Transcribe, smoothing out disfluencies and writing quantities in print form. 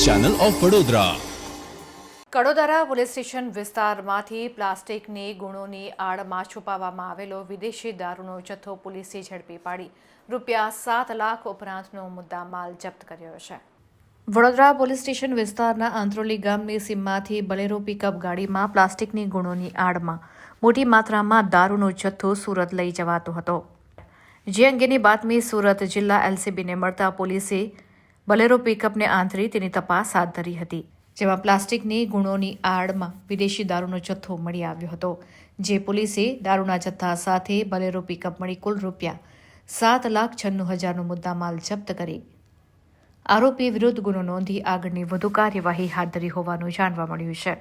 Channel of Vadodara. Kadodara police station વિસ્તારમાંથી પ્લાસ્ટિકની ગુણોની આડમાં છુપાવવામાં આવેલો વિદેશી દારૂનો જથ્થો પોલીસે ઝડપી પાડી ₹7 લાખ ઉપરાંતનો મુદ્દામાલ જપ્ત કર્યો છે. વડોદરા પોલીસ સ્ટેશન વિસ્તારના આંત્રોલી ગામની સીમમાંથી બલેરો પિકઅપ ગાડીમાં પ્લાસ્ટિકની ગુણોની આડમાં મોટી માત્રામાં દારૂનો જથ્થો સુરત લઈ જવાતો હતો. જે અંગેની બાતમી સુરત જિલ્લા એલસીબીને મળતા પોલીસે બલેરો પિકઅપને આંતરી તેની તપાસ હાથ ધરી હતી, જેમાં પ્લાસ્ટિકની ગુણોની આડમાં વિદેશી દારૂનો જથ્થો મળી આવ્યો હતો. જે પોલીસે દારૂના જથ્થા સાથે બલેરો પિકઅપ મળી કુલ ₹7,96,000નો મુદ્દામાલ જપ્ત કરી આરોપી વિરુદ્ધ ગુનો નોંધી આગળની વધુ કાર્યવાહી હાથ ધરી હોવાનું જાણવા મળ્યું છે.